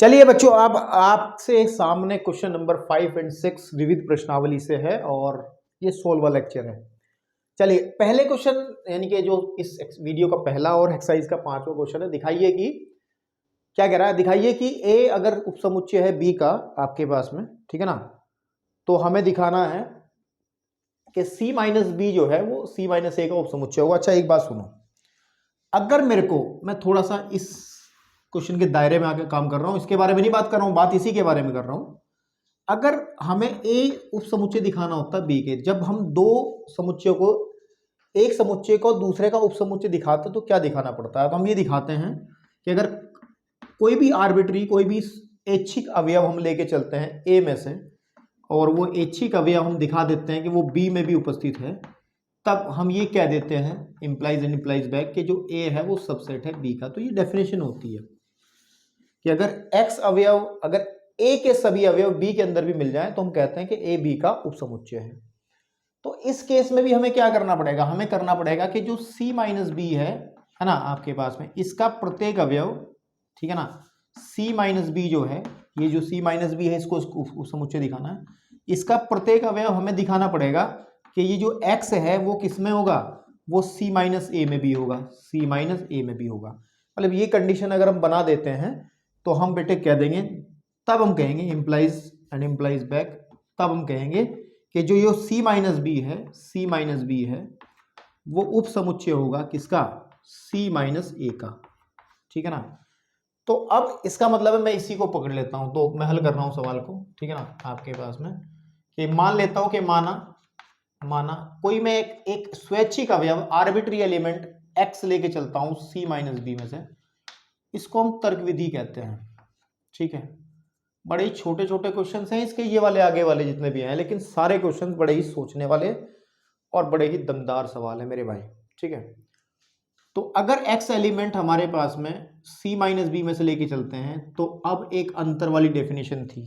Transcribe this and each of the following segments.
चलिए बच्चों, अब आपसे सामने क्वेश्चन नंबर 5 और 6 विविध प्रश्नावली से है और ये 16वां लेक्चर है। चलिए पहले क्वेश्चन यानी कि जो इस वीडियो का पहला और एक्सरसाइज का 5वां क्वेश्चन है, दिखाइए कि क्या कह रहा है। दिखाइए कि ए अगर उपसमुच्चय है बी का आपके पास में, ठीक है ना, तो हमें दिखाना है कि सी माइनस बी जो है वो सी माइनस ए का उपसमुच्चय होगा। अच्छा एक बात सुनो, अगर मेरे को, मैं थोड़ा सा इस क्वेश्चन के दायरे में आके काम कर रहा हूं, इसके बारे में नहीं बात कर रहा हूं, बात इसी के बारे में कर रहा हूं। अगर हमें ए उपसमुच्चय दिखाना होता है बी के, जब हम दो समुच्चयों को, एक समुच्चय को दूसरे का उपसमुच्चय दिखाते तो क्या दिखाना पड़ता है। तो हम ये दिखाते हैं कि अगर कोई भी आर्बिट्री, कोई भी ऐच्छिक अवयव हम लेके चलते हैं ए में से, और वो ऐच्छिक अवयव हम दिखा देते हैं कि वो बी में भी उपस्थित है, तब हम ये कह देते हैं इंप्लाइज एंड इंप्लाइज बैक कि जो ए है वो सबसेट है बी का। तो ये डेफिनेशन होती है कि अगर एक्स अवयव, अगर ए के सभी अवयव बी के अंदर भी मिल जाए तो हम कहते हैं कि ए बी का उपसमुच्चय है। तो इस केस में भी हमें क्या करना पड़ेगा, हमें करना पड़ेगा कि जो सी माइनस बी है ना आपके पास में, इसका प्रत्येक अवयव, ठीक है ना, सी माइनस बी जो है, ये जो सी माइनस बी है इसको उपसमुच्चय दिखाना है, इसका प्रत्येक अवयव हमें दिखाना पड़ेगा कि ये जो एक्स है वो किस में होगा, वो सी माइनस ए में भी होगा, सी माइनस ए में भी होगा। मतलब ये कंडीशन अगर हम बना देते हैं तो हम बेटे कह देंगे, तब हम कहेंगे इंप्लाइज एंड इंप्लाइज बैक, तब हम कहेंगे कि जो ये सी माइनस बी है, सी माइनस बी है, वो उपसमुच्चय होगा किसका, सी माइनस ए का, ठीक है ना। तो अब इसका मतलब है मैं इसी को पकड़ लेता हूं, तो मैं हल कर रहा हूं सवाल को, ठीक है ना, आपके पास में कि मान लेता हूं कि माना कोई मैं एक स्वैच्छिक अवयव, आर्बिट्री एलिमेंट एक्स लेके चलता हूं सी माइनस बी में से, इसको हम तर्क विधि कहते हैं, ठीक है। बड़े ही छोटे छोटे क्वेश्चन हैं इसके, ये वाले आगे वाले जितने भी हैं, लेकिन सारे क्वेश्चन बड़े ही सोचने वाले और बड़े ही दमदार सवाल है मेरे भाई, ठीक है। तो अगर x एलिमेंट हमारे पास में c माइनस बी में से लेके चलते हैं, तो अब एक अंतर वाली डेफिनेशन थी,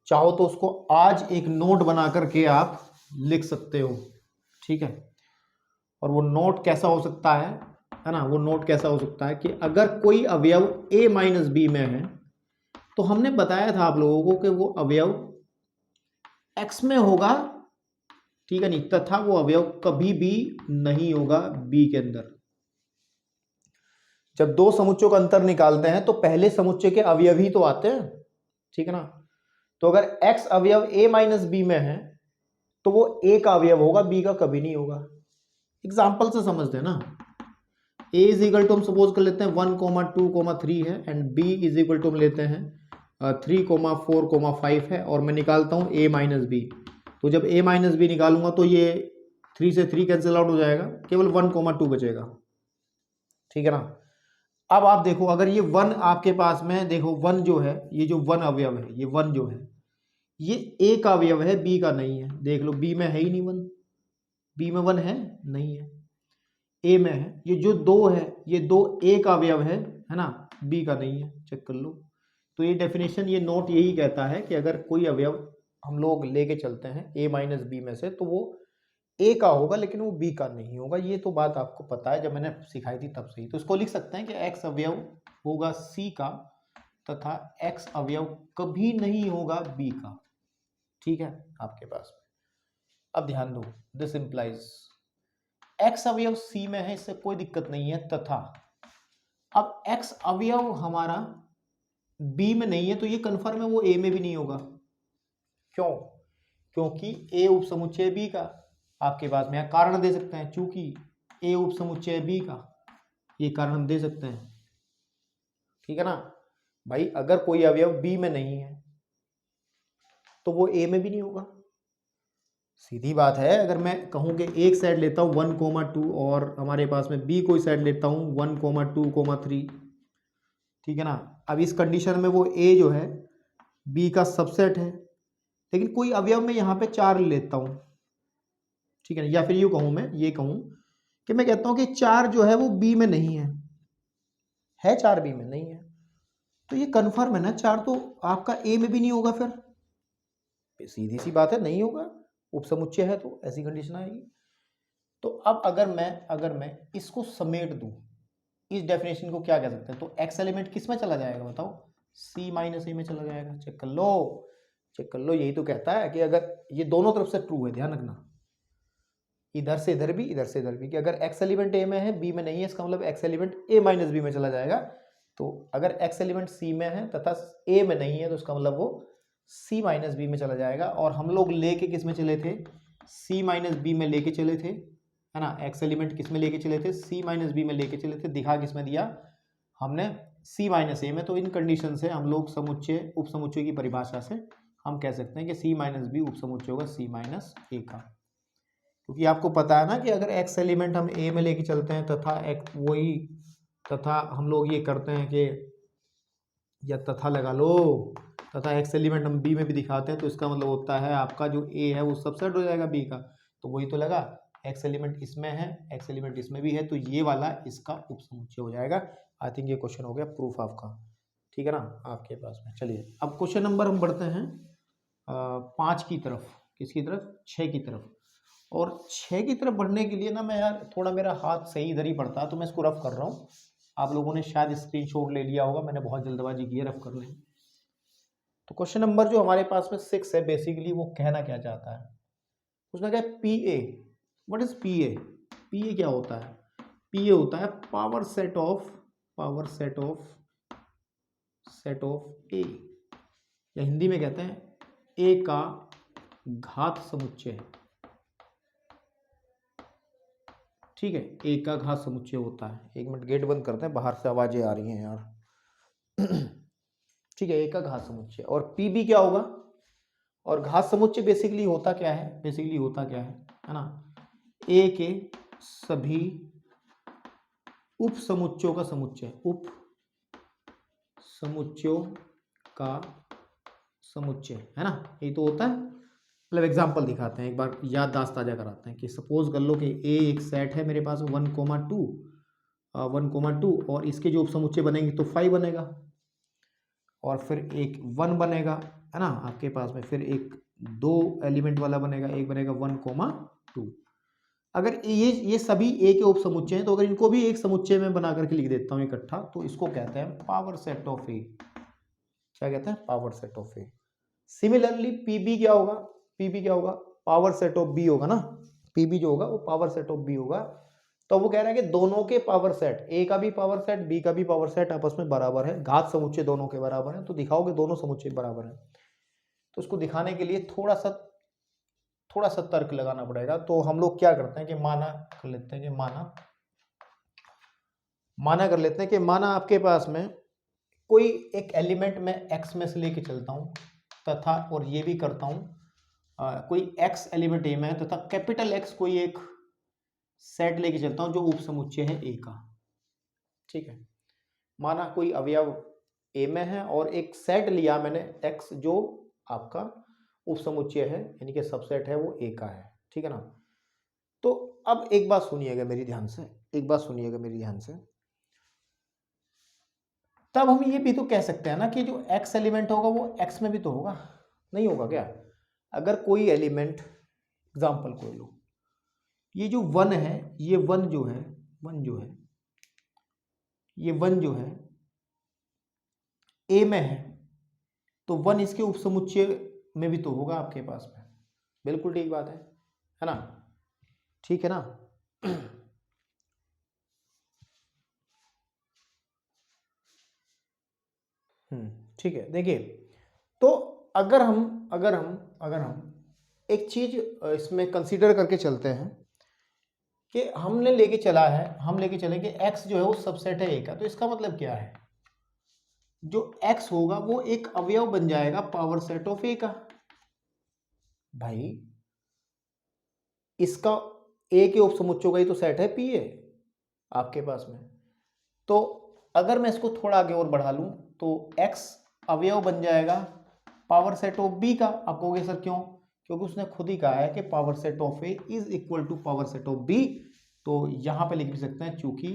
चाहो तो उसको आज एक नोट बना करके आप लिख सकते हो, ठीक है। और वो नोट कैसा हो सकता है ना, वो नोट कैसा हो सकता है कि अगर कोई अवयव a माइनस बी में है, तो हमने बताया था आप लोगों को कि वो अवयव x में होगा, ठीक है नहीं, तथा वो अवयव कभी भी नहीं होगा b के अंदर। जब दो समुच्चयों का अंतर निकालते हैं तो पहले समुच्चय के अवयव ही तो आते हैं, ठीक है ना। तो अगर x अवयव a माइनस बी में है तो वो a का अवयव होगा, b का कभी नहीं होगा। एग्जाम्पल से समझते हैं ना, a इज इक्वल टू हम सपोज कर लेते हैं 1,2,3 है, and b is equal to हम लेते हैं 3,4,5 है, और मैं निकालता हूं a माइनस बी। तो जब a माइनस बी निकालूंगा तो ये 3 से 3 कैंसिल आउट हो जाएगा, केवल 1,2 बचेगा, ठीक है ना। अब आप देखो, अगर ये 1 आपके पास में, देखो 1 जो है, ये जो 1 अवयव है, ये 1 जो है, ये a का अवयव है, b का नहीं है। देख लो b में है ही नहीं 1, b में 1 है नहीं है, a में है। ये जो 2 है, ये 2 a का अवयव है ना, b का नहीं है, चेक कर लो। तो ये डेफिनेशन, ये नोट यही कहता है कि अगर कोई अवयव हम लोग लेके चलते हैं a माइनस बी में से, तो वो a का होगा लेकिन वो b का नहीं होगा। ये तो बात आपको पता है, जब मैंने सिखाई थी तब से ही। तो इसको लिख सकते हैं कि x अवयव होगा c का तथा x अवयव कभी नहीं होगा b का, ठीक है आपके पास। अब ध्यान दो, दिस इंप्लाइज x अवयव c में है, इससे कोई दिक्कत नहीं है, तथा अब x अवयव हमारा b में नहीं है, तो ये कन्फर्म है वो a में भी नहीं होगा। क्यों? क्योंकि a उपसमुच्चय b का, आपके पास में कारण दे सकते हैं, चूंकि a उपसमुच्चय b का, ये कारण हम दे सकते हैं, ठीक है ना भाई। अगर कोई अवयव b में नहीं है तो वो a में भी नहीं होगा, सीधी बात है। अगर मैं कहूं कि एक साइड लेता हूं 1,2 और हमारे पास में b कोई साइड लेता हूं 1,2,3, ठीक है ना। अब इस कंडीशन में वो a जो है b का सबसेट है, लेकिन कोई अवयव में यहां पे 4 लेता हूं, ठीक है ना। या फिर यूं कहूं, मैं ये कहूं कि मैं कहता हूं कि 4 जो है वो b में नहीं है 4 b में नहीं है, तो ये कंफर्म है ना, 4 तो आपका a में भी नहीं होगा, फिर सीधी सी बात है नहीं होगा, उपसमुच्चय है तो ऐसी कंडीशन आएगी। तो अब अगर मैं इसको समेट दूं, इस डेफिनेशन को क्या कह सकते हैं, तो x एलिमेंट किस में चला जाएगा बताओ, सी माइनस ए में चला जाएगा। चेक कर लो, चेक कर लो। यही तो कहता है कि अगर ये दोनों तरफ से ट्रू है, ध्यान रखना, इधर से इधर भी, इधर से इधर भी, कि अगर एक्स एलिमेंट ए में है बी में नहीं है, इसका मतलब एक्स एलिमेंट ए माइनस बी में चला जाएगा। तो अगर एक्स एलिमेंट सी में है तथा ए में नहीं है तो इसका मतलब वो सी माइनस बी में चला जाएगा। और हम लोग लेके किस में चले थे, सी माइनस बी में लेके चले थे, है ना। एक्स एलिमेंट किस में लेके चले थे, सी माइनस बी में लेके चले थे। दिखा किस में दिया हमने, सी माइनस ए में। तो इन कंडीशन से हम लोग समुच्चय उप समुच्चय की परिभाषा से हम कह सकते हैं कि सी माइनस बी उप समुच्चय होगा सी माइनस ए का। क्योंकि आपको पता है ना कि अगर एक्स एलिमेंट हम ए में लेके चलते हैं तथा एक्स वही, तथा हम लोग ये करते हैं कि, या तथा लगा लो, तथा एक्स एलिमेंट हम बी में भी दिखाते हैं, तो इसका मतलब होता है आपका जो ए है वो सबसेट हो जाएगा बी का। तो वही तो लगा, एक्स एलिमेंट इसमें है, एक्स एलिमेंट इसमें भी है, तो ये वाला इसका उप समुच्चय हो जाएगा। आई थिंक ये क्वेश्चन हो गया प्रूफ आपका, ठीक है ना, आपके पास में। चलिए अब क्वेश्चन नंबर हम बढ़ते हैं 5 की तरफ। किसकी तरफ, 6 की तरफ। और 6 की तरफ बढ़ने के लिए ना मैं यार थोड़ा मेरा हाथ सही इधर ही पड़ता है, तो मैं इसको रफ कर रहा हूँ। आप लोगों ने शायद स्क्रीनशॉट ले लिया होगा, मैंने बहुत जल्दबाजी की है रफ करने में। तो क्वेश्चन नंबर जो हमारे पास में 6 है, बेसिकली वो कहना क्या चाहता है, उसने कहा P A. What is P A? P A क्या होता है? पी ए होता है पावर सेट ऑफ ए, या हिंदी में कहते हैं ए का घात समुच्चय। ठीक है, ए का घात समुच्चय होता है। एक मिनट गेट बंद करते हैं, बाहर से आवाजें आ रही हैं यार। ठीक है, ए का घात समुच्चय। और पी बी क्या होगा? और घात समुच्चय बेसिकली होता क्या है, है ना, ए के सभी उप समुच्चयों का समुच्चय, उप समुच्चयों का समुच्चय, है ना, ये तो होता है। मतलब एग्जाम्पल दिखाते हैं, एक बार याददाश्त ताजा कराते हैं कि सपोज कर लो कि ए एक सेट है मेरे पास 1,2 और इसके जो उप समुच्चय बनेंगे तो 5 बनेगा, और फिर एक 1 बनेगा, है ना आपके पास में, फिर एक 2 एलिमेंट वाला बनेगा, एक बनेगा 1,2। अगर ये सभी ए के उप समुच्चय हैं, तो अगर इनको भी एक समुच्चय में बना करके लिख देता हूँ इकट्ठा, तो इसको कहते हैं पावर सेट ऑफ ए। क्या कहते हैं? Power set of A. Similarly PB क्या होगा? पीबी क्या होगा? पावर सेट ऑफ बी होगा ना। पीबी जो होगा वो पावर सेट ऑफ बी होगा। तो वो कह रहा है कि दोनों के पावर सेट, ए का भी पावर सेट, बी का भी पावर सेट आपस में बराबर है, घात समुच्चय दोनों के बराबर है। तो दिखाओ कि दोनों समुच्चय बराबर है। तो उसको दिखाने के लिए थोड़ा सा तर्क लगाना पड़ेगा। तो हम लोग क्या करते हैं कि माना कर लेते हैं कि माना आपके पास में कोई एक एलिमेंट में एक्स में से लेके चलता हूं, तथा और ये भी करता हूं कोई एक्स एलिमेंट ए में है तथा कैपिटल एक्स कोई एक सेट लेके चलता हूं जो उप समुच्चय है ए का। ठीक है, माना कोई अवयव ए में है और एक सेट लिया मैंने एक्स जो आपका उप समुच्चय है, यानी कि सबसेट है, वो ए का है। ठीक है ना। तो अब एक बात सुनिएगा मेरी ध्यान से, तब हम ये भी तो कह सकते हैं ना कि जो एक्स एलिमेंट होगा वो एक्स में भी तो होगा, नहीं होगा क्या? अगर कोई एलिमेंट, एग्जांपल कोई लो, ये जो 1 है, ये 1 जो है, ये 1 जो है ए में है, तो 1 इसके उप समुच्चय में भी तो होगा आपके पास में। बिल्कुल ठीक बात है ना, ठीक है ना। ठीक है, देखिए, तो अगर हम एक चीज इसमें कंसीडर करके चलते हैं कि हम लेके चले कि x जो है वो सबसेट है a का, तो इसका मतलब क्या है? जो x होगा वो एक अवयव बन जाएगा पावर सेट ऑफ a का। भाई इसका a के उप समुच्चयों का ही तो सेट है पी ए आपके पास में। तो अगर मैं इसको थोड़ा आगे और बढ़ा लूं तो x अवयव बन जाएगा पावर सेट ऑफ b का। आप कहोगे सर क्यों? क्योंकि उसने खुद ही कहा है कि power set of a is equal to power set of b। तो यहां पे लिख भी सकते हैं, चूंकि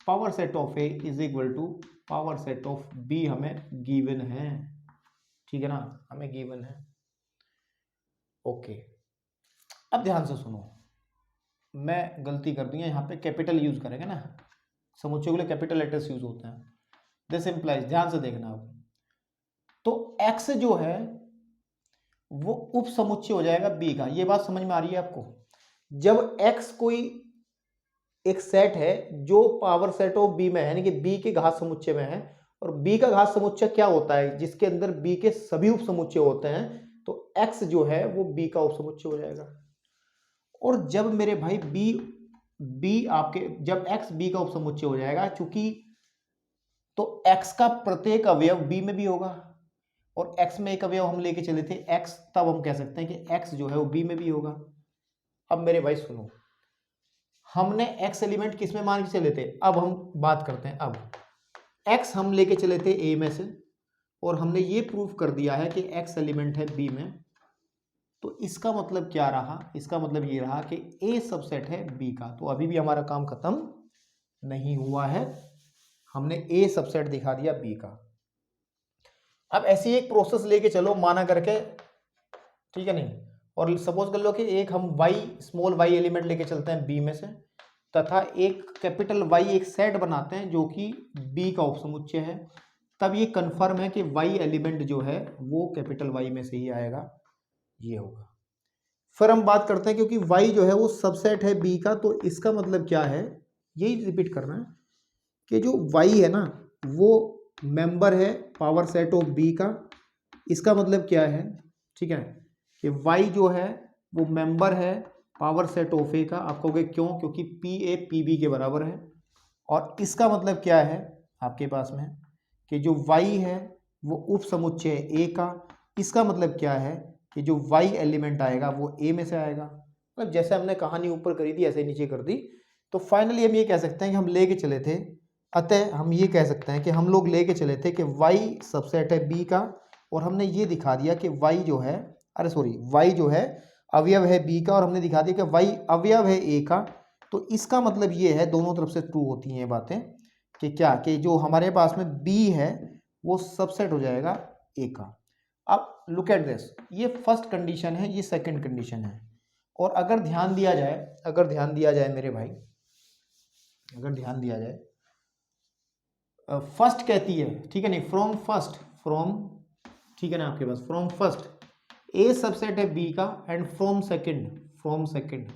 power set of a is equal to power set of b हमें गिवन है। ठीक है ना, हमें गिवन है। ओके, अब ध्यान से सुनो, मैं गलती कर दी है, यहाँ पे कैपिटल यूज करेंगे ना, समुच्चय के लिए कैपिटल लेटर्स यूज होते हैं। दिस इंप्लाइज, ध्यान से देखना आप, x जो है वो उप समुच्चय हो जाएगा b का। ये बात समझ में आ रही है आपको? जब x कोई एक सेट है जो पावर सेट ऑफ b में है, यानी कि b के घात समुच्चय में है, और b का घात समुच्चय क्या होता है? जिसके अंदर b के सभी उप समुच्चय होते हैं, तो x जो है वो b का उप समुच्चय हो जाएगा। और जब मेरे भाई जब x b का उप समुच्चय हो जाएगा, चूंकि तो x का प्रत्येक अवयव b में भी होगा, और x में एक अवयव हम लेके चले थे x, तब हम कह सकते हैं कि x जो है वो b में भी होगा। अब मेरे भाई सुनो, हमने x एलिमेंट किस में मान के चले थे? अब हम बात करते हैं। अब x हम लेके चले थे a में से, और हमने ये प्रूफ कर दिया है कि x एलिमेंट है b में। तो इसका मतलब क्या रहा? इसका मतलब ये रहा कि a सबसेट है b का। तो अभी भी हमारा काम खत्म नहीं हुआ है, हमने a सबसेट दिखा दिया b का। अब ऐसी एक प्रोसेस लेके चलो माना करके, ठीक है नहीं, और सपोज कर लो कि एक हम स्मॉल y एलिमेंट लेके चलते हैं b में से, तथा एक कैपिटल Y एक सेट बनाते हैं जो कि b का उपसमुच्चय है। तब ये कंफर्म है कि y एलिमेंट जो है वो कैपिटल Y में से ही आएगा, ये होगा। फिर हम बात करते हैं, क्योंकि y जो है वो सबसेट है b का, तो इसका मतलब क्या है, यही रिपीट करना है कि जो y है ना वो मेंबर है पावर सेट ऑफ b का। इसका मतलब क्या है, ठीक है, कि y जो है वो मेंबर है पावर सेट ऑफ a का। आप कहोगे क्यों? क्योंकि pa pb के बराबर है। और इसका मतलब क्या है आपके पास में, कि जो y है वो उप समुच्चय है a का। इसका मतलब क्या है कि जो y एलिमेंट आएगा वो a में से आएगा। मतलब जैसे हमने कहानी ऊपर करी थी ऐसे नीचे कर दी। तो फाइनली हम ये कह सकते हैं कि हम लेके चले थे, अतः हम ये कह सकते हैं कि हम लोग लेके चले थे कि y सबसेट है b का, और हमने ये दिखा दिया कि y जो है, y जो है अवयव है b का, और हमने दिखा दिया कि y अवयव है a का। तो इसका मतलब ये है, दोनों तरफ से ट्रू होती हैं ये बातें, कि क्या, कि जो हमारे पास में b है वो सबसेट हो जाएगा a का। अब लुक एट दिस, ये फर्स्ट कंडीशन है, ये सेकंड कंडीशन है। और अगर ध्यान दिया जाए मेरे भाई, अगर ध्यान दिया जाए, फर्स्ट कहती है, ठीक है नहीं, फ्रॉम, ठीक है ना, आपके पास फ्रॉम फर्स्ट ए सबसेट है बी का, एंड फ्रॉम सेकंड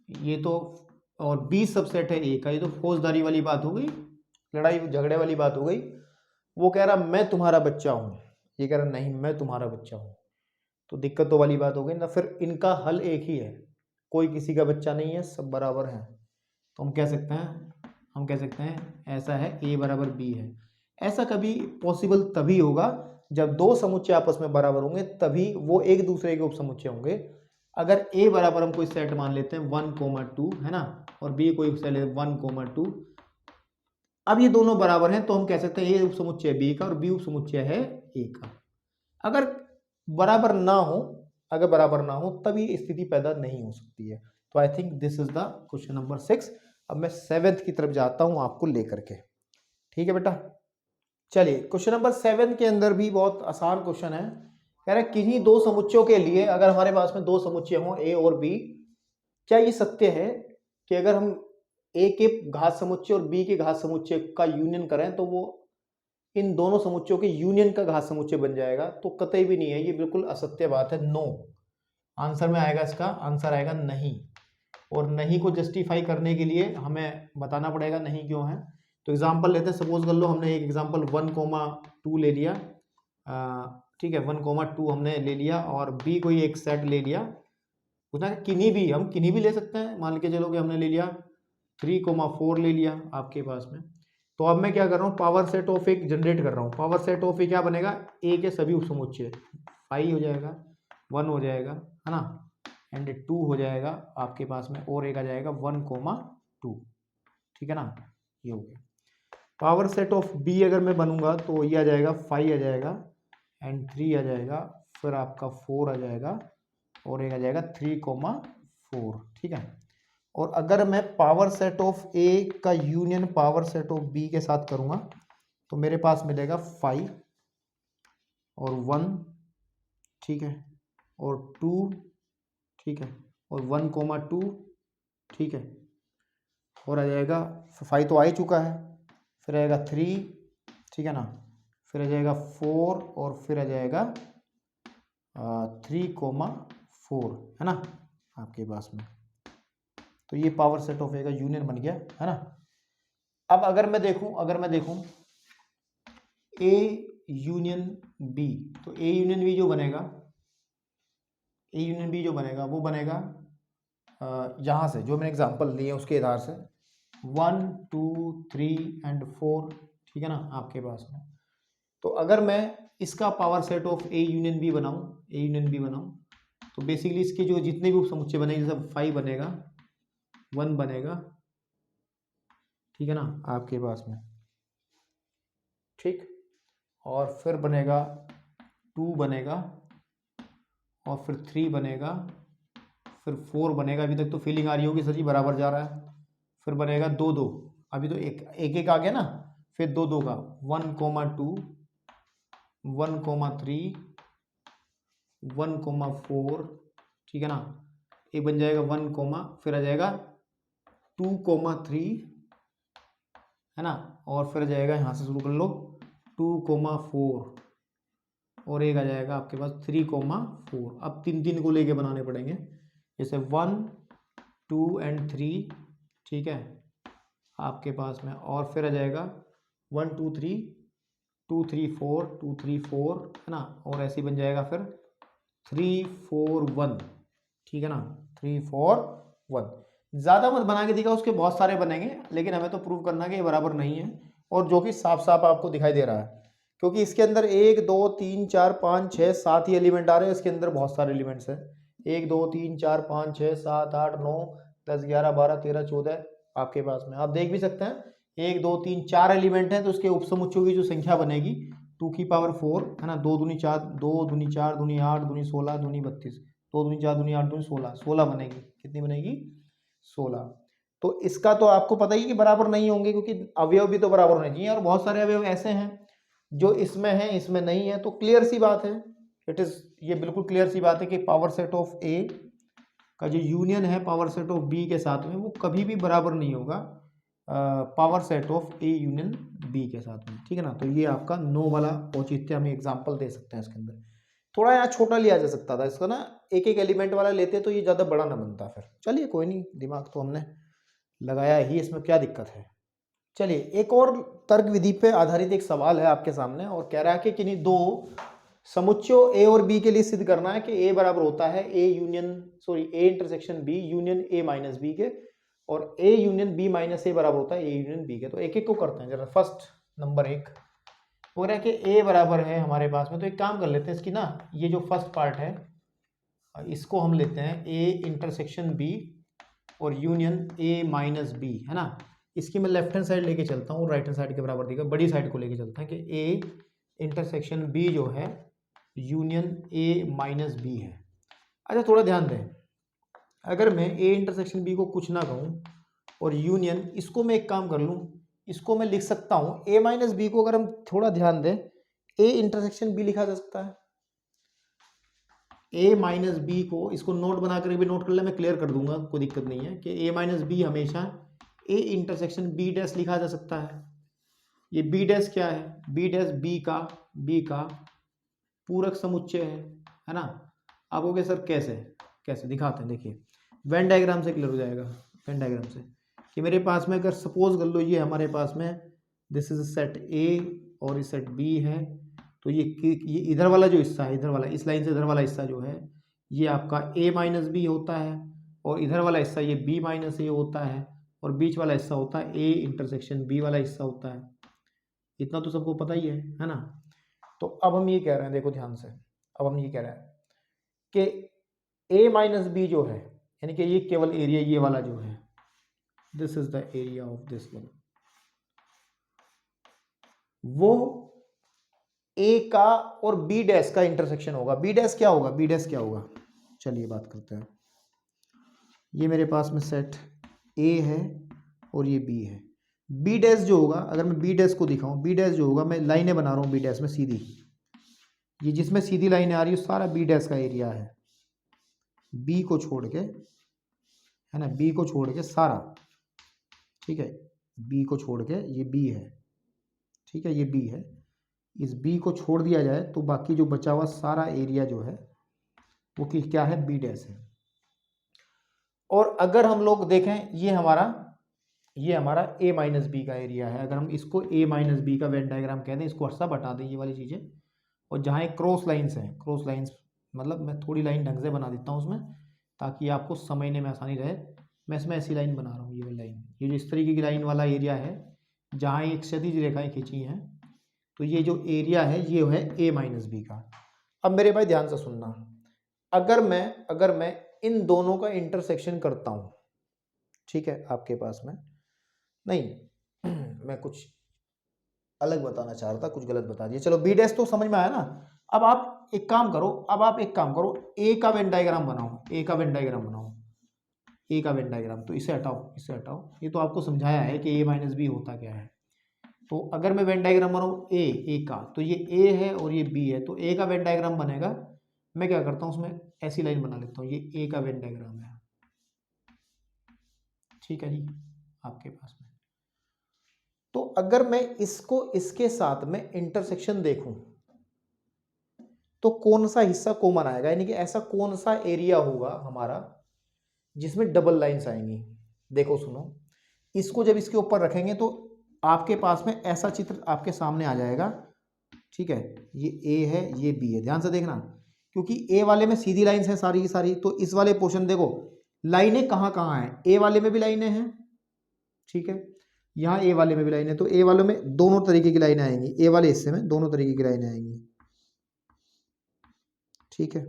ये तो, और बी सबसेट है ए का। ये तो फौजदारी वाली बात हो गई, लड़ाई झगड़े वाली बात हो गई। वो कह रहा मैं तुम्हारा बच्चा हूं, ये कह रहा नहीं मैं तुम्हारा बच्चा हूं, तो दिक्कत तो वाली बात हो गई ना। फिर इनका हल एक ही है, कोई किसी का बच्चा नहीं है, सब बराबर हैं। तो हम कह सकते हैं ऐसा है, a बराबर b है। ऐसा कभी पॉसिबल तभी होगा जब दो समुच्चय आपस में बराबर होंगे, तभी वो एक दूसरे के उपसमुच्चय होंगे। अगर a बराबर हम कोई सेट मान लेते हैं 1,2 है ना, और b कोई सेट 1,2, अब ये दोनों बराबर हैं, तो हम कह सकते हैं a उपसमुच्चय b का और b उपसमुच्चय है a का। अगर बराबर ना हो तब ये स्थिति पैदा नहीं हो सकती है। तो I think this is the question number 6। अब मैं 7th की तरफ जाता हूं आपको लेकर के, ठीक है बेटा। चलिए क्वेश्चन नंबर 7 के अंदर भी बहुत आसान क्वेश्चन है। कह रहा है किन्हीं दो समुच्चयों के लिए, अगर हमारे पास में दो समुच्चय हों a और b, क्या ये सत्य है कि अगर हम a के घात समुच्चय और b के घात समुच्चय का यूनियन करें तो वो इन दोनों समुच्चयों के यूनियन का घात समुच्चय बन जाएगा? तो कतई भी नहीं है, ये बिल्कुल असत्य बात है, नो। आंसर में आएगा, इसका आंसर आएगा नहीं। और नहीं को जस्टिफाई करने के लिए हमें बताना पड़ेगा नहीं क्यों है। तो एग्जांपल लेते हैं, सपोज कर लो हमने एक एग्जांपल 1,2 ले लिया, ठीक है, 1,2 हमने ले लिया, और b कोई एक सेट ले लिया, उसने हम किन्हीं भी ले सकते हैं। मान के चलो कि हमने ले लिया 3,4 ले लिया आपके पास में। तो अब मैं क्या कर रहा हूँ, पावर सेट ऑफ एक जनरेट कर रहा हूँ। पावर सेट ऑफ ए क्या बनेगा, ए के सभी उपसमुच्चय 5 हो जाएगा, 1 हो जाएगा, है ना, एंड 2 हो जाएगा आपके पास में, और एक आ जाएगा 1,2, ठीक है ना, ये हो गया। पावर सेट ऑफ बी अगर मैं बनूंगा तो ये आ जाएगा 5 आ जाएगा, एंड 3 आ जाएगा, फिर आपका 4 आ जाएगा, और एक आ जाएगा 3,4, ठीक है। और अगर मैं पावर सेट ऑफ ए का union power set of B के साथ करूंगा तो मेरे पास मिलेगा 5 और 1, ठीक है, और 2, ठीक है, और 1,2, ठीक है, और आ जाएगा 5 तो आ ही चुका है, फिर आएगा 3, ठीक है ना, फिर आ जाएगा 4 और फिर आ जाएगा 3,4 है ना आपके पास में। तो ये पावर सेट ऑफ ए का यूनियन बन गया है ना। अब अगर मैं देखूं ए यूनियन बी, तो ए यूनियन बी जो बनेगा, वो बनेगा यहाँ से जो मैंने एग्जांपल लिए उसके आधार से 1 2 3 एंड 4, ठीक है ना आपके पास में। तो अगर मैं इसका power set of A union B बनाऊं तो बेसिकली इसके जो जितने भी उप समुच्चय बनेंगे, सब 5 बनेगा, 1 बनेगा, ठीक है ना आपके पास में, ठीक। और फिर बनेगा 2 बनेगा, और फिर 3 बनेगा, फिर 4 बनेगा। अभी तक तो फीलिंग आ रही होगी सर जी बराबर जा रहा है। फिर बनेगा 2 2, अभी तो एक आ गया ना, फिर 2 2 का 1,2 1,3 1,4, ठीक है ना। एक बन जाएगा 1, फिर आ जाएगा 2,3 है ना, और फिर आ जाएगा यहाँ से शुरू कर लो 2,4, और एक आ जाएगा आपके पास 3,4। अब 3 3 को लेके बनाने पड़ेंगे, जैसे 1 2 एंड 3, ठीक है आपके पास में। और फिर आ जाएगा 1 2 3 2 3 4 2 3 4 है ना, और ऐसे ही बन जाएगा फिर 3 4 1, ठीक है ना 3 4 1। ज़्यादा मत बना के दिखा, उसके बहुत सारे बनेंगे, लेकिन हमें तो प्रूव करना कि ये बराबर नहीं है, और जो कि साफ साफ आपको दिखाई दे रहा है, क्योंकि इसके अंदर 1 2 3 4 5 6 7 ही एलिमेंट आ रहे हैं। इसके अंदर बहुत सारे एलिमेंट्स हैं, 1 2 3 4 5 6 7 8 9 10 11 12 13 14 आपके पास में। आप देख भी सकते हैं 1 2 3 4 एलिमेंट हैं, तो उसके उपसमुच्चयों की जो संख्या बनेगी 2 की पावर 4 है ना, 2 दूनी 4 2 दूनी 4 दूनी 8 दूनी 16 दूनी 32, 2 दूनी 4 दूनी 8 दूनी 16 16 बनेगी। कितनी बनेगी? 16। तो इसका तो आपको पता ही कि बराबर नहीं होंगे, क्योंकि अवयव भी तो बराबर होने चाहिए, और बहुत सारे अवयव ऐसे हैं जो इसमें है इसमें नहीं है। तो क्लियर सी बात है, ये बिल्कुल क्लियर सी बात है कि पावर सेट ऑफ ए का जो यूनियन है पावर सेट ऑफ बी के साथ में, वो कभी भी बराबर नहीं होगा power set of A union B के साथ में, ठीक है ना। तो ये आपका नो वाला औचित्य हम एग्जाम्पल दे सकते हैं इसके अंदर। थोड़ा यहाँ छोटा लिया जा सकता था इसको ना, एक एक एलिमेंट वाला लेते तो ये ज़्यादा बड़ा ना बनता। फिर चलिए कोई नहीं, दिमाग तो हमने लगाया ही, इसमें क्या दिक्कत है। चलिए एक और तर्क विधि पे आधारित एक सवाल है आपके सामने, और कह रहा है कि किन्हीं दो समुच्चयों ए और बी के लिए सिद्ध करना है कि ए बराबर होता है A intersection B union A minus B के, और A union B minus A बराबर होता है ए यूनियन बी के। तो एक एक को करते हैं जरा। फर्स्ट नंबर 1 हो रहा है कि ए बराबर है हमारे पास में, तो एक काम कर लेते हैं इसकी ना, ये जो फर्स्ट पार्ट है इसको हम लेते हैं ए इंटरसेक्शन बी और यूनियन ए माइनस बी, है ना। इसकी मैं लेफ्ट हैंड साइड लेके चलता हूँ, राइट हैंड साइड के बराबर देगा, बड़ी साइड को लेके चलते हैं कि ए इंटरसेक्शन बी जो है यूनियन ए माइनस बी है। अच्छा थोड़ा ध्यान दें, अगर मैं ए इंटरसेक्शन बी को कुछ ना कहूँ और यूनियन, इसको मैं एक काम कर लूँ, इसको मैं लिख सकता हूँ ए माइनस बी को, अगर हम थोड़ा ध्यान दें ए इंटरसेक्शन बी लिखा जा सकता है। ए माइनस बी को इसको नोट बना कर भी नोट कर ले, मैं क्लियर कर दूंगा, कोई दिक्कत नहीं है, कि ए माइनस बी हमेशा ए इंटरसेक्शन बी डैश लिखा जा सकता है। ये बी डैश क्या है? बी डैश बी का पूरक समुच्चय है ना। आप कहोगे सर कैसे कैसे दिखाते हैं, देखिए वेन डायग्राम से क्लियर हो जाएगा। वेन डायग्राम से कि मेरे पास में अगर सपोज कर लो ये हमारे पास में दिस इज सेट ए और ये सेट बी है, तो ये इधर वाला जो हिस्सा है, इधर वाला इस लाइन से इधर वाला हिस्सा जो है ये आपका a माइनस बी होता है, और इधर वाला हिस्सा ये b माइनस ए होता है, और बीच वाला हिस्सा होता है a इंटरसेक्शन b वाला हिस्सा होता है। इतना तो सबको पता ही है ना। तो अब हम ये कह रहे हैं, देखो ध्यान से, अब हम ये कह रहे हैं कि a माइनस बी जो है, यानी कि ये केवल एरिया ये वाला जो है, this is the area of this one, वो ए का और बी डैश का इंटरसेक्शन होगा। बी डैश क्या होगा? बी डैश क्या होगा, चलिए बात करते हैं। ये मेरे पास में सेट ए है और ये बी है। बी डैश जो होगा, अगर मैं बी डैश को दिखाऊं, बी डैश जो होगा, मैं लाइनें बना रहा हूँ बी डैश में सीधी, ये जिसमें सीधी लाइनें आ रही है सारा बी डैश का एरिया है, बी को छोड़ के, है ना, बी को छोड़ के सारा, ठीक है, बी को छोड़ के ये बी है, ठीक है, ये बी है। इस बी को छोड़ दिया जाए तो बाकी जो बचा हुआ सारा एरिया जो है वो क्या है, बी डैश है। और अगर हम लोग देखें ये हमारा ए माइनस बी का एरिया है, अगर हम इसको ए माइनस बी का वेन डायग्राम कह दें, इसको सब हटा दें ये वाली चीज़ें, और जहाँ एक क्रॉस लाइन्स हैं, क्रॉस लाइन्स मतलब मैं थोड़ी लाइन ढंग से बना देता हूँ उसमें ताकि आपको समझने में आसानी रहे। मैं इसमें ऐसी लाइन बना रहा हूँ, ये वाली लाइन, ये जो इस तरीके की लाइन वाला एरिया है जहाँ एक क्षैतिज रेखाएं खींची हैं, तो ये जो एरिया है ये है ए माइनस बी का। अब मेरे भाई ध्यान से सुनना, अगर मैं इन दोनों का इंटरसेक्शन करता हूँ, ठीक है, आपके पास में नहीं मैं कुछ अलग बताना चाह रहा था, कुछ गलत बता दिया, चलो बी डैश तो समझ में आया ना। अब आप एक काम करो, ए का वेन डायग्राम बनाओ, ए का वेन डायग्राम, तो इसे हटाओ, ये तो आपको समझाया है कि ए माइनस बी होता क्या है। तो अगर मैं वेन डायग्राम बनाऊँ ए का, तो ये ए है और ये बी है, तो ए का वेन डायग्राम बनेगा। मैं क्या करता हूँ उसमें ऐसी लाइन बना लेता हूँ, ये ए का वेन डायग्राम है, ठीक है जी आपके पास में। तो अगर मैं इसको इसके साथ में इंटरसेक्शन देखूं तो कौन सा हिस्सा कॉमन आएगा, यानी कि ऐसा कौन सा एरिया होगा हमारा जिसमें डबल लाइंस आएंगी। देखो सुनो, इसको जब इसके ऊपर रखेंगे तो आपके पास में ऐसा चित्र आपके सामने आ जाएगा, ठीक है, ये ए है ये बी है, ध्यान से देखना, क्योंकि ए वाले में सीधी लाइंस है सारी की सारी, तो इस वाले पोर्शन देखो लाइनें कहाँ कहाँ हैं, ए वाले में भी लाइनें हैं, ठीक है, यहाँ ए वाले में भी लाइन है, तो ए वाले में दोनों तरीके की लाइनें आएंगी, ए वाले हिस्से में दोनों तरीके की लाइनें आएंगी, ठीक है।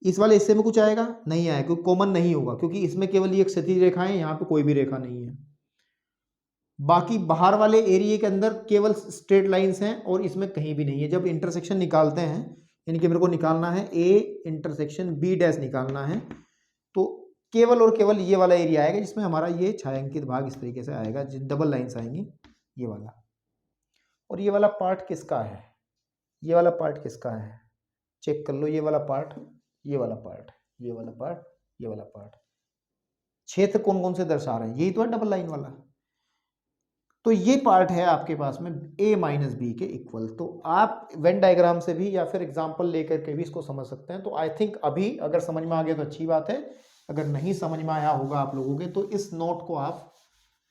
इस वाले हिस्से में कुछ आएगा नहीं आएगा, क्योंकि कॉमन नहीं होगा, क्योंकि इसमें केवल ये क्षैतिज रेखा है, यहाँ पे कोई भी रेखा नहीं है। बाकी बाहर वाले एरिया के अंदर केवल स्ट्रेट लाइंस हैं और इसमें कहीं भी नहीं है। जब इंटरसेक्शन निकालते हैं, यानी कि मेरे को निकालना है ए इंटरसेक्शन बी डैश निकालना है, तो केवल और केवल ये वाला एरिया आएगा जिसमें हमारा ये छायांकित भाग इस तरीके से आएगा, डबल लाइंस आएंगी ये वाला। और ये वाला पार्ट किसका है, ये वाला पार्ट किसका है, चेक कर लो, ये वाला पार्ट, ये वाला पार्ट, ये वाला पार्ट, ये वाला पार्ट, क्षेत्र कौन कौन से दर्शा रहे हैं, यही तो है डबल लाइन वाला। तो ये पार्ट है आपके पास में a माइनस बी के इक्वल। तो आप वेन डायग्राम से भी या फिर एग्जांपल लेकर के भी इसको समझ सकते हैं। तो आई थिंक अभी अगर समझ में आ गया तो अच्छी बात है, अगर नहीं समझ में आया होगा आप लोगों के तो इस नोट को आप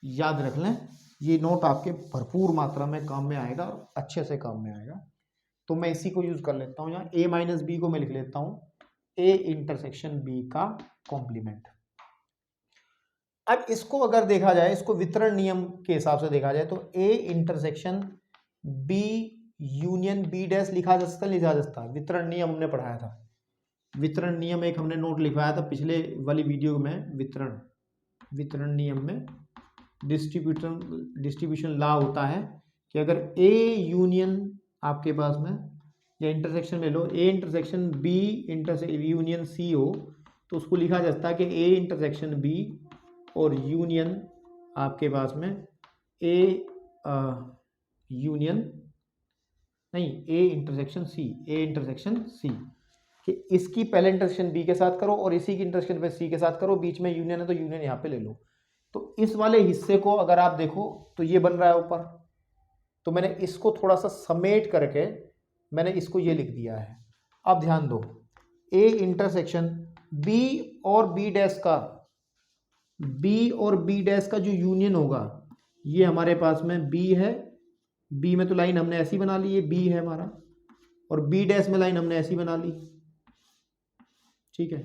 याद रख लें, ये नोट आपके भरपूर मात्रा में काम में आएगा, अच्छे से काम में आएगा। तो मैं इसी को यूज कर लेता हूँ, यहाँ a माइनस बी को मैं लिख लेता हूँ a इंटरसेक्शन b का कॉम्प्लीमेंट। अब इसको अगर देखा जाए, इसको वितरण नियम के हिसाब से देखा जाए तो a intersection b union b dash लिखा जा सकता है। वितरण नियम हमने पढ़ाया था, वितरण नियम एक हमने नोट लिखवाया था पिछले वाली वीडियो में। वितरण नियम में डिस्ट्रीब्यूशन लॉ होता है कि अगर a यूनियन आपके पास में या इंटरसेक्शन में लो, a intersection b union c हो तो उसको लिखा जा सकता है कि a इंटरसेक्शन b और यूनियन आपके पास में ए यूनियन नहीं ए इंटरसेक्शन सी, कि इसकी पहले इंटरसेक्शन बी के साथ करो और इसी की इंटरसेक्शन पे सी के साथ करो, बीच में यूनियन है तो यूनियन यहाँ पे ले लो। तो इस वाले हिस्से को अगर आप देखो तो ये बन रहा है ऊपर, तो मैंने इसको थोड़ा सा समेट करके मैंने इसको ये लिख दिया है। अब ध्यान दो, ए इंटरसेक्शन बी और बी डैश का, बी और बी डैश का जो यूनियन होगा, ये हमारे पास में बी है, बी में तो लाइन हमने ऐसी बना ली, ये बी है हमारा, और बी डैश में लाइन हमने ऐसी बना ली, ठीक है।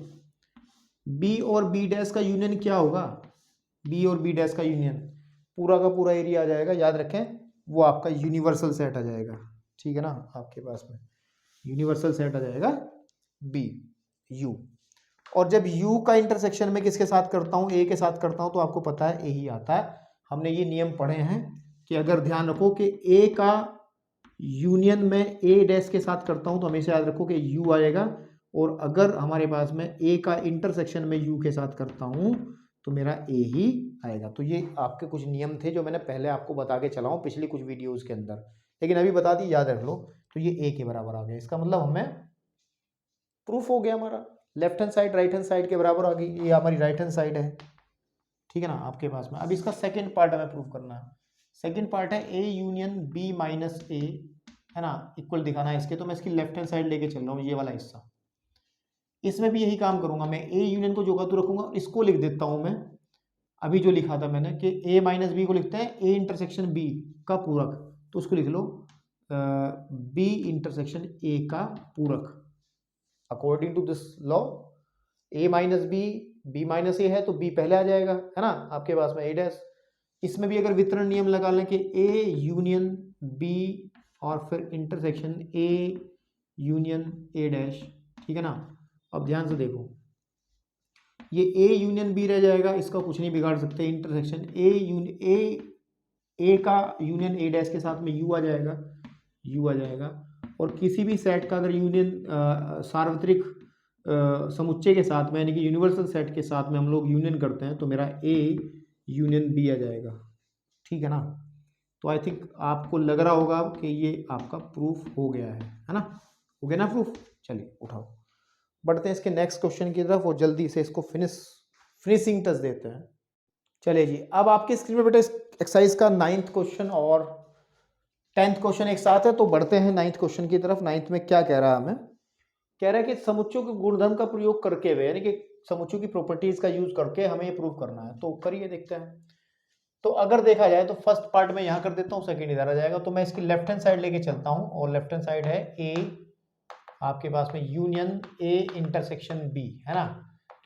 बी और बी डैश का यूनियन क्या होगा, बी और बी डैश का यूनियन पूरा का पूरा एरिया आ जाएगा, याद रखें वो आपका यूनिवर्सल सेट आ जाएगा, ठीक है ना, आपके पास में यूनिवर्सल सेट आ जाएगा बी यू। और जब u का इंटरसेक्शन में किसके साथ करता हूँ, a के साथ करता हूँ, तो आपको पता है a ही आता है। हमने ये नियम पढ़े हैं कि अगर ध्यान रखो कि a का यूनियन में a डैश के साथ करता हूँ तो हमेशा याद रखो कि u आएगा, और अगर हमारे पास में a का इंटरसेक्शन में u के साथ करता हूँ तो मेरा a ही आएगा। तो ये आपके कुछ नियम थे जो मैंने पहले आपको बता के चला हूँ पिछली कुछ वीडियोज़ के अंदर, लेकिन अभी बता दी, याद रख लो। तो ये a के बराबर आ गया, इसका मतलब हमें प्रूफ हो गया, हमारा left hand side right hand side के बराबर आ गई, ये हमारी राइट हैंड साइड है, ठीक है ना आपके पास में। अब इसका सेकंड पार्ट हमें प्रूफ करना है। सेकंड पार्ट है a union b minus A है ना, इक्वल दिखाना है इसके, तो मैं इसकी लेफ्ट हैंड साइड लेके चल रहा हूँ, ये वाला हिस्सा। इसमें भी यही काम करूंगा मैं, ए यूनियन को जो का तो रखूंगा, इसको लिख देता हूं मैं अभी जो लिखा था मैंने कि ए माइनस बी को लिखते हैं ए इंटरसेक्शन बी का पूरक, तो उसको लिख लो बी इंटरसेक्शन ए का पूरक according to this law. A minus B minus A है तो बी पहले आ जाएगा, है ना, आपके पास में ए डैश। इसमें भी अगर वितरण नियम लगा लें कि ए यूनियन बी और फिर intersection A union A dash, ठीक है ना। अब ध्यान से देखो, ये ए यूनियन बी रह जाएगा, इसका कुछ नहीं बिगाड़ सकते, इंटरसेक्शन ए का यूनियन ए डैश के साथ में यू आ जाएगा। और किसी भी सेट का अगर यूनियन सार्वत्रिक समुच्चय के साथ में, यानी कि यूनिवर्सल सेट के साथ में हम लोग यूनियन करते हैं, तो मेरा ए यूनियन बी आ जाएगा, ठीक है ना। तो आई थिंक आपको लग रहा होगा कि ये आपका प्रूफ हो गया है ना, हो गया ना प्रूफ। चलिए उठाओ, बढ़ते हैं इसके नेक्स्ट क्वेश्चन की तरफ और जल्दी से इसको फिनिशिंग टच देते हैं। चलिए जी, अब आपकी स्क्रीन पर बेटा एक्सरसाइज का 9th क्वेश्चन और 10th क्वेश्चन एक साथ है, तो बढ़ते हैं 9th क्वेश्चन की तरफ। 9th में क्या कह रहा है हमें, कह रहा है कि समुच्चयों के गुणधर्म का प्रयोग करके हुए, यानी कि समुच्चयों की प्रॉपर्टीज का यूज करके हमें ये प्रूव करना है, तो करिए देखते हैं। तो अगर देखा जाए तो फर्स्ट पार्ट में यहाँ कर देता हूँ, सेकेंड इधर आ जाएगा, तो मैं इसकी लेफ्ट हैंड साइड लेके चलता हूँ, और लेफ्ट हैंड साइड है ए आपके पास में यूनियन ए इंटरसेक्शन बी, है ना।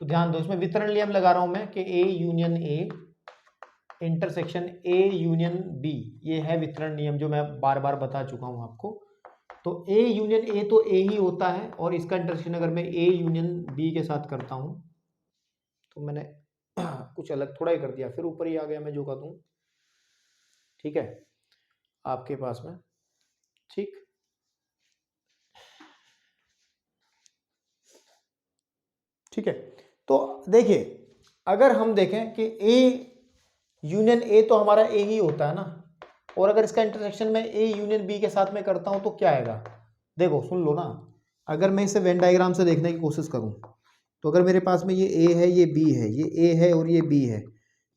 तो ध्यान दो, इसमें वितरण नियम लगा रहा हूं मैं कि A union A intersection A union B, ये है वितरण नियम जो मैं बार बार बता चुका हूं आपको। तो ए यूनियन ए तो ए ही होता है, और इसका इंटरसेक्शन अगर मैं ए यूनियन बी के साथ करता हूं, तो मैंने कुछ अलग थोड़ा ही कर दिया, फिर ऊपर ही आ गया मैं जो कहता हूं, ठीक है आपके पास में, ठीक। ठीक है, तो देखिए अगर हम देखें कि ए यूनियन ए तो हमारा ए ही होता है ना, और अगर इसका इंटरसेक्शन में ए यूनियन बी के साथ में करता हूं तो क्या आएगा, देखो सुन लो ना। अगर मैं इसे वेन डायग्राम से देखने की कोशिश करूं, तो अगर मेरे पास में ये ए है, ये बी है, ये ए है और ये बी है,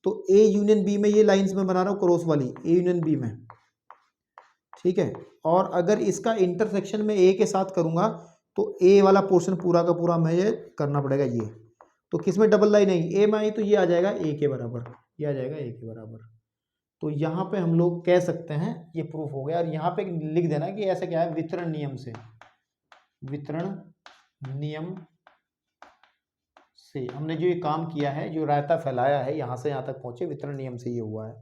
तो ए यूनियन बी में ये लाइंस में बना रहा हूं क्रॉस वाली, ए यूनियन बी में, ठीक है। और अगर इसका इंटरसेक्शन में ए के साथ करूंगा तो ए वाला पोर्शन पूरा का पूरा मैं ये करना पड़ेगा, ये तो किसमें डबल लाइन नहीं, ए में आई तो ये आ जाएगा ए के बराबर, ये आ जाएगा ए के बराबर। तो यहाँ पे हम लोग कह सकते हैं ये प्रूफ हो गया। और यहाँ पे लिख देना कि ऐसा क्या है, वितरण नियम से, वितरण नियम से हमने जो ये काम किया है, जो रायता फैलाया है यहाँ से यहाँ तक पहुंचे, वितरण नियम से ये हुआ है।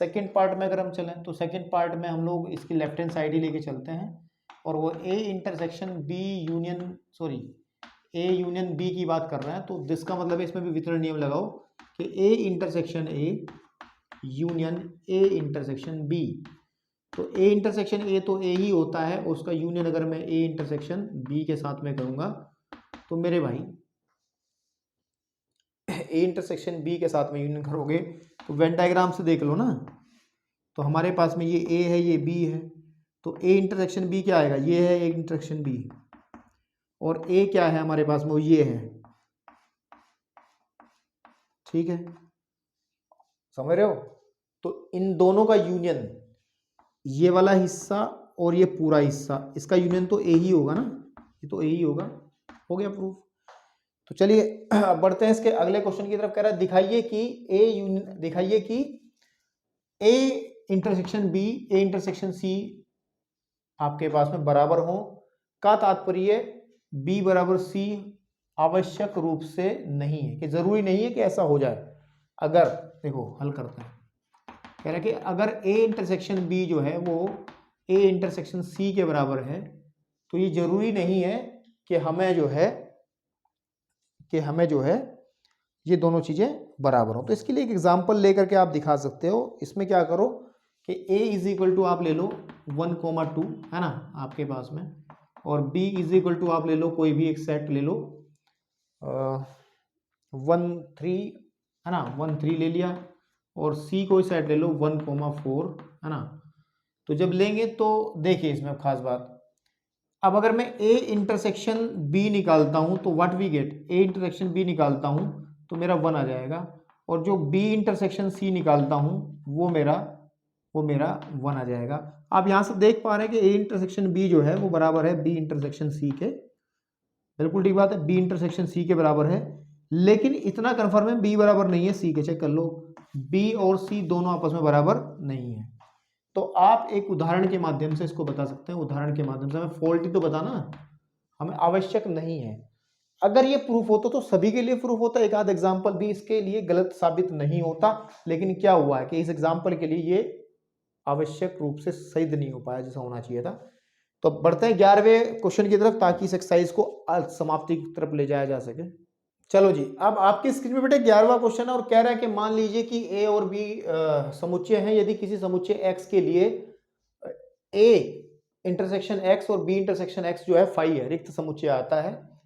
सेकेंड पार्ट में अगर हम चलें तो सेकेंड पार्ट में हम लोग इसकी लेफ्ट हैंड साइड ही लेके चलते हैं, और वो A intersection B union A union B की बात कर रहे हैं, तो जिसका मतलब है इसमें भी वितरण नियम लगाओ कि A intersection A union A intersection B. तो ए इंटरसेक्शन ए तो ए ही होता है, और उसका यूनियन अगर मैं ए इंटरसेक्शन बी के साथ में करूंगा, तो मेरे भाई ए इंटरसेक्शन बी के साथ में यूनियन करोगे तो वेन डायग्राम से देख लो ना, तो हमारे पास में ये ए है, ये बी है, तो ए इंटरसेक्शन बी क्या आएगा, ये है ए इंटरसेक्शन बी, और ए क्या है हमारे पास में, वो ये है, ठीक है, समझ रहे हो। तो इन दोनों का यूनियन, ये वाला हिस्सा और ये पूरा हिस्सा, इसका यूनियन तो ए ही होगा ना, ये तो ए ही होगा, हो गया प्रूफ। तो चलिए अब बढ़ते हैं इसके अगले क्वेश्चन की तरफ। कह रहा है दिखाइए कि A intersection B A intersection C आपके पास में बराबर हो, का तात्पर्य बी बराबर सी आवश्यक रूप से नहीं है, कि जरूरी नहीं है कि ऐसा हो जाए। अगर देखो हल करते हैं, कह रहा है कि अगर ए इंटरसेक्शन बी जो है वो ए इंटरसेक्शन सी के बराबर है, तो ये जरूरी नहीं है कि हमें जो है ये दोनों चीजें बराबर हो। तो इसके लिए एक एग्जांपल लेकर के आप दिखा सकते हो। इसमें क्या करो कि a इज इक्वल टू आप ले लो 1,2 है ना आपके पास में, और b इज इक्वल टू आप ले लो कोई भी एक सेट ले लो 1 3 है ना, 1 3 ले लिया, और c कोई सेट ले लो 1,4 है ना। तो जब लेंगे तो देखिए इसमें खास बात, अब अगर मैं a इंटरसेक्शन b निकालता हूं तो what we get, a intersection b निकालता हूं तो मेरा 1 आ जाएगा, और जो b इंटरसेक्शन c निकालता हूं वो मेरा 1 आ जाएगा। आप यहाँ से देख पा रहे हैं कि ए इंटरसेक्शन बी जो है वो बराबर है बी इंटरसेक्शन सी के, बिल्कुल ठीक बात है, बी इंटरसेक्शन सी के बराबर है। लेकिन इतना कन्फर्म है बी बराबर नहीं है सी के, चेक कर लो, बी और सी दोनों आपस में बराबर नहीं है। तो आप एक उदाहरण के माध्यम से इसको बता सकते हैं, उदाहरण के माध्यम से, हमें फॉल्ट ही तो बताना, हमें आवश्यक नहीं है। अगर ये प्रूफ होता तो सभी के लिए प्रूफ होता, एक आध एग्जाम्पल भी इसके लिए गलत साबित नहीं होता, लेकिन क्या हुआ है कि इस एग्जाम्पल के लिए ये आवश्यक रूप से सिद्ध नहीं हो पाया जैसा होना चाहिए था। तो बढ़ते हैं 11वें क्वेश्चन की तरफ, ताकि इस एक्सरसाइज को समाप्ति की तरफ ले जाया जा सके। चलो जी, अब आपकी स्क्रीन पे बेटे 11वां क्वेश्चन है और कह रहा है कि मान लीजिए कि ए और बी समुच्चय हैं, यदि किसी समुच्चय एक्स के लिए ए इंटरसेक्शन एक्स और बी इंटरसेक्शन एक्स जो है फाई है, रिक्त समुच्चय आता है,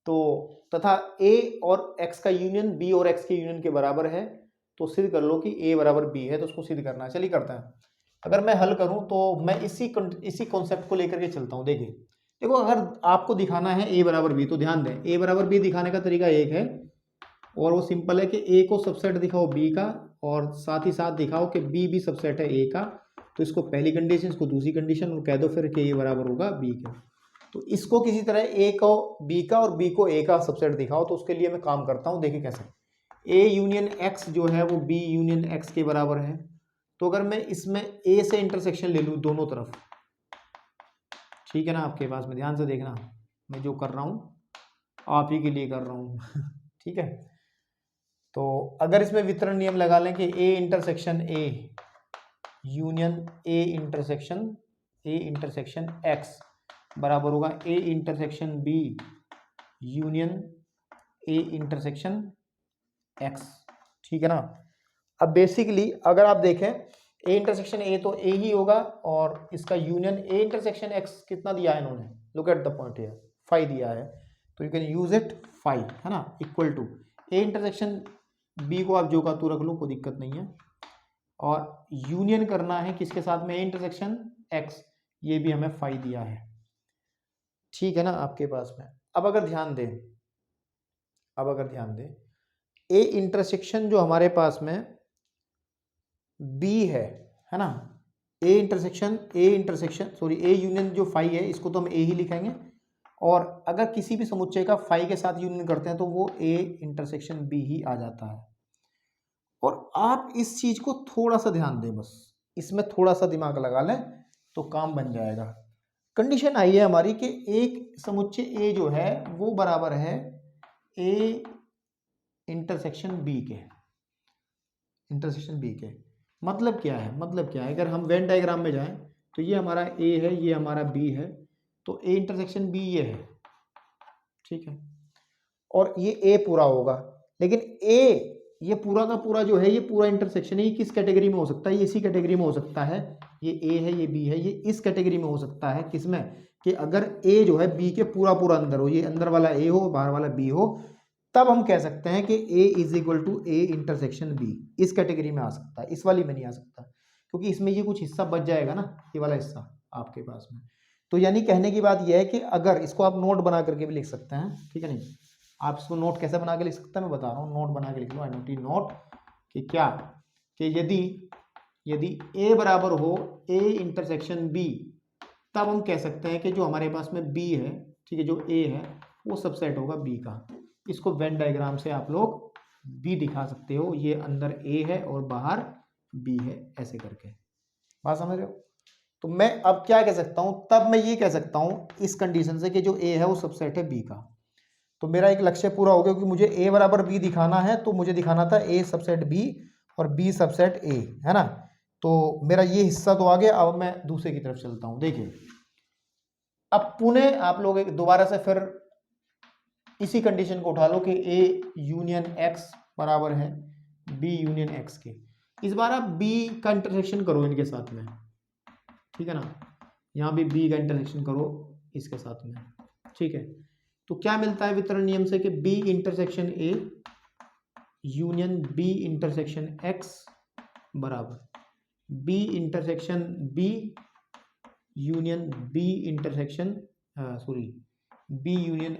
तो तथा ए और एक्स का यूनियन बी और एक्स के यूनियन के बराबर है, तो सिद्ध कर लो कि ए बराबर बी है। तो उसको सिद्ध करना है, चलिए करते हैं। अगर मैं हल करूं तो मैं इसी कॉन्सेप्ट को लेकर के चलता हूं। देखिए देखो, अगर आपको दिखाना है ए बराबर बी, तो ध्यान दें, ए बराबर बी दिखाने का तरीका एक है, और वो सिंपल है कि ए को सबसेट दिखाओ बी का, और साथ ही साथ दिखाओ कि बी भी सबसेट है ए का। तो इसको पहली कंडीशन, इसको दूसरी कंडीशन, और कह दो फिर कि ए बराबर होगा बी के। तो इसको किसी तरह ए को बी का और बी को ए का सबसेट दिखाओ। तो उसके लिए मैं काम करता हूं, देखिए कैसे। ए यूनियन एक्स जो है वो बी यूनियन एक्स के बराबर है। तो अगर मैं इसमें ए से इंटरसेक्शन ले लूँ दोनों तरफ, ठीक है ना, आपके पास में ध्यान से देखना, मैं जो कर रहा हूं आप ही के लिए कर रहा हूं ठीक है। तो अगर इसमें वितरण नियम लगा लें कि A intersection A union A intersection X बराबर होगा A intersection B union A intersection X, ठीक है ना। अब बेसिकली अगर आप देखें, ए इंटरसेक्शन ए तो ए ही होगा, और इसका यूनियन ए इंटरसेक्शन एक्स कितना दिया है इन्होंने, look at the point here, 5 दिया है, तो यू कैन यूज इट 5, है ना, equal to A intersection B को आप जो का तू रख लो, कोई दिक्कत नहीं है, और यूनियन करना है किसके साथ में, ए इंटरसेक्शन एक्स, ये भी हमें 5 दिया है, ठीक है ना आपके पास में। अब अगर ध्यान दें, ए इंटरसेक्शन जो हमारे पास में बी है ना, A intersection sorry A union जो 5 है, इसको तो हम ए ही लिखेंगे, और अगर किसी भी समुच्चय का 5 के साथ यूनियन करते हैं तो वो ए इंटरसेक्शन बी ही आ जाता है। और आप इस चीज को थोड़ा सा ध्यान दें, बस इसमें थोड़ा सा दिमाग लगा लें तो काम बन जाएगा। कंडीशन आई है हमारी कि एक समुच्चय ए जो है वो बराबर है ए इंटरसेक्शन बी के, मतलब क्या है, अगर हम वेन डायग्राम में जाएं तो ये हमारा ए है, ये हमारा बी है, तो ए इंटरसेक्शन बी ये है, ठीक है, और ये ए पूरा होगा। लेकिन ए ये पूरा का पूरा जो है, ये पूरा इंटरसेक्शन है, ये किस कैटेगरी में हो सकता है, ये इसी कैटेगरी में हो सकता है, ये ए है, ये बी है, ये इस कैटेगरी में हो सकता है, किसमें, कि अगर ए जो है बी के पूरा पूरा अंदर हो, ये अंदर वाला ए हो, बाहर वाला बी हो, तब हम कह सकते हैं कि A is equal to A intersection B, इस कैटेगरी में आ सकता है, इस वाली में नहीं आ सकता, क्योंकि इसमें ये कुछ हिस्सा बच जाएगा ना, ये वाला हिस्सा आपके पास में। तो यानी कहने की बात यह है कि अगर इसको आप नोट बना करके भी लिख सकते हैं, ठीक है, नहीं आप इसको नोट कैसे बना के लिख सकते हैं मैं बता रहा हूँ, नोट बना के लिख लो, आई नोट कि क्या, कि यदि ए बराबर हो ए इंटरसेक्शन बी, तब हम कह सकते हैं कि जो हमारे पास में बी है, ठीक है, जो ए है वो सबसेट होगा बी का। इसको वेन डायग्राम से आप लोग बी दिखा सकते हो, ये अंदर ए है और बाहर बी है, ऐसे करके, बात समझ रहे हो। तो मैं अब क्या कह सकता हूं, तब मैं ये कह सकता हूं इस कंडीशन से कि जो ए है वो सबसेट है बी का। तो मेरा एक लक्ष्य पूरा हो गया, क्योंकि मुझे ए बराबर बी दिखाना है, तो मुझे दिखाना था ए सबसेट बी और बी सबसेट ए, है ना। तो मेरा ये हिस्सा तो आ गया। अब मैं दूसरे की तरफ चलता हूं। देखिए अब पुनः आप लोग दोबारा से फिर इसी कंडीशन को उठा लो कि ए यूनियन एक्स बराबर है बी यूनियन एक्स के। इस बार आप बी का इंटरसेक्शन करो इनके साथ में, ठीक है ना, यहाँ भी बी का इंटरसेक्शन करो इसके साथ में, ठीक है। तो क्या मिलता है वितरण नियम से कि B intersection A union B intersection X बराबर B intersection B union B intersection B union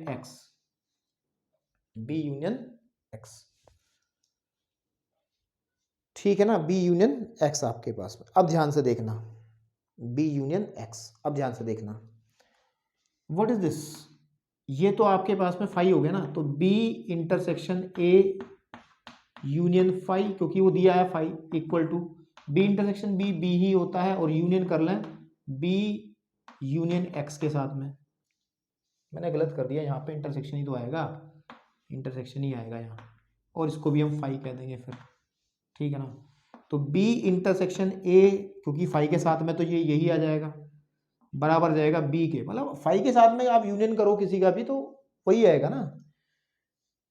X, ठीक है ना, बी यूनियन एक्स आपके पास में। अब ध्यान से देखना, बी यूनियन एक्स। अब ध्यान से देखना, व्हाट इज दिस, ये तो आपके पास में फाई हो गया ना, तो B intersection A union phi, क्योंकि वो दिया है phi equal to B intersection B, B ही होता है, और यूनियन कर लें बी यूनियन एक्स के साथ में। मैंने गलत कर दिया, यहाँ पे इंटरसेक्शन ही तो आएगा, इंटरसेक्शन ही आएगा यहाँ, और इसको भी हम फाई कह देंगे फिर, ठीक है ना। तो बी इंटरसेक्शन ए, क्योंकि फाई के साथ में तो ये यही आ जाएगा, बराबर जाएगा बी के, मतलब फाई के साथ में आप यूनियन करो किसी का भी तो वही आएगा ना।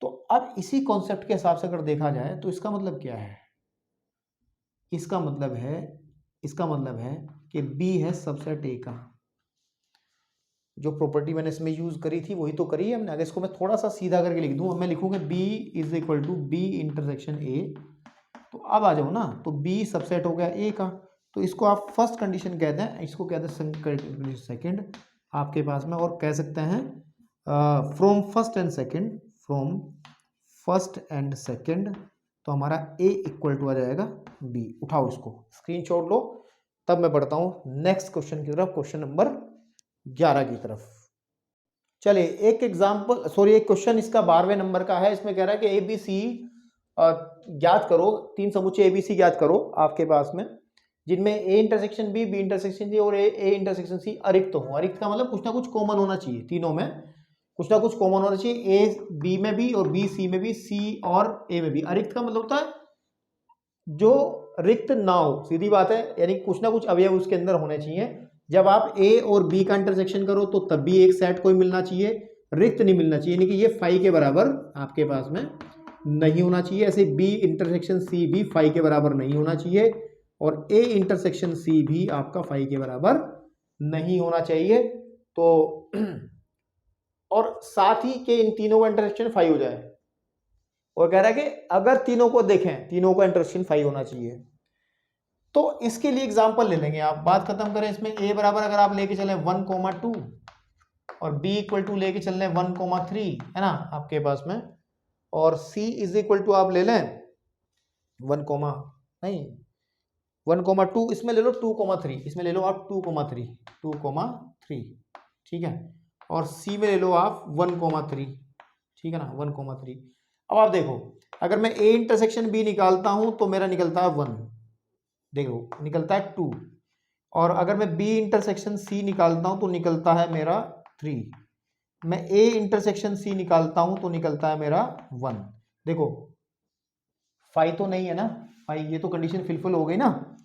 तो अब इसी कॉन्सेप्ट के हिसाब से अगर देखा जाए तो इसका मतलब क्या है, इसका मतलब है कि बी है सबसेट ए का। जो प्रॉपर्टी मैंने इसमें यूज करी थी वही तो करी है हमने। अगर इसको मैं थोड़ा सा सीधा करके लिख दूं, मैं लिखूंगा B is equal to B intersection A, तो अब आ जाओ ना, तो बी सबसेट हो गया ए का, तो इसको आप फर्स्ट कंडीशन कहते हैं, इसको कहते हैं सेकंड आपके पास में, और कह सकते हैं from first and second, from first and second, तो हमारा ए इक्वल टू आ जाएगा बी। उठाओ इसको, स्क्रीनशॉट लो, तब मैं बढ़ता हूं नेक्स्ट क्वेश्चन की तरफ, क्वेश्चन नंबर 11 की तरफ। चलिए एक एग्जांपल, सॉरी एक क्वेश्चन इसका 12वें नंबर का है। इसमें कह रहा है कि ए बी सी ज्ञात करो, 3 समुच्चय ए बी सी ज्ञात करो आपके पास में, जिनमें A intersection B, B intersection C और ए इंटरसेक्शन सी अरिक्त हो। अरिक्त का मतलब कुछ ना कुछ कॉमन होना चाहिए, तीनों में कुछ ना कुछ कॉमन होना चाहिए, ए बी में भी और बी सी में भी, सी और ए में भी। अरिक्त का मतलब होता है जो रिक्त ना हो, सीधी बात है, यानी कुछ ना कुछ अवयव उसके अंदर होने चाहिए। जब आप ए और बी का इंटरसेक्शन करो तो तब भी एक सेट कोई मिलना चाहिए, रिक्त नहीं मिलना चाहिए, यानी कि ये फाई के बराबर आपके पास में नहीं होना चाहिए। ऐसे बी इंटरसेक्शन सी भी फाई के बराबर नहीं होना चाहिए, और ए इंटरसेक्शन सी भी आपका फाई के बराबर नहीं होना चाहिए। तो और साथ ही के इन तीनों का इंटरसेक्शन फाई हो जाए, और कह रहा है कि अगर तीनों को देखें, तीनों का इंटरसेक्शन फाई होना चाहिए। तो इसके लिए एग्जांपल ले लेंगे, आप बात खत्म करें इसमें। ए बराबर अगर आप लेके चले 1,2 और बी इक्वल टू लेके चल रहे 1,3 है ना आपके पास में, और सी इज इक्वल टू आप ले लें 1,2, इसमें ले लो 2,3, इसमें ले लो आप 2,3, ठीक है, और सी में ले लो आप 1,3, ठीक है ना 1,3। अब आप देखो, अगर मैं ए इंटरसेक्शन बी निकालता हूं तो मेरा निकलता है 1, देखो निकलता है 2, और अगर मैं बी इंटरसेक्शन सी निकालता हूं तो निकलता है मेरा 3, मैं ए इंटरसेक्शन सी निकालता हूं तो निकलता है मेरा 1। देखो फाई तो नहीं है ना, फाई, ये तो कंडीशन फिलफिल हो गई ना।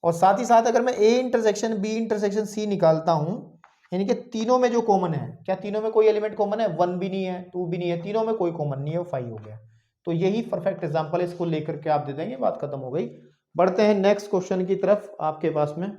और साथ ही साथ अगर मैं A intersection B intersection C निकालता हूं, यानी कि तीनों में जो कॉमन है, क्या तीनों में कोई एलिमेंट कॉमन है? 1 भी नहीं है, 2 भी नहीं है, तीनों में कोई कॉमन नहीं है, वो फाई हो गया। तो यही परफेक्ट एग्जांपल है, इसको लेकर के आप दे देंगे, बात खत्म हो गई। बढ़ते हैं नेक्स्ट क्वेश्चन की तरफ आपके पास में।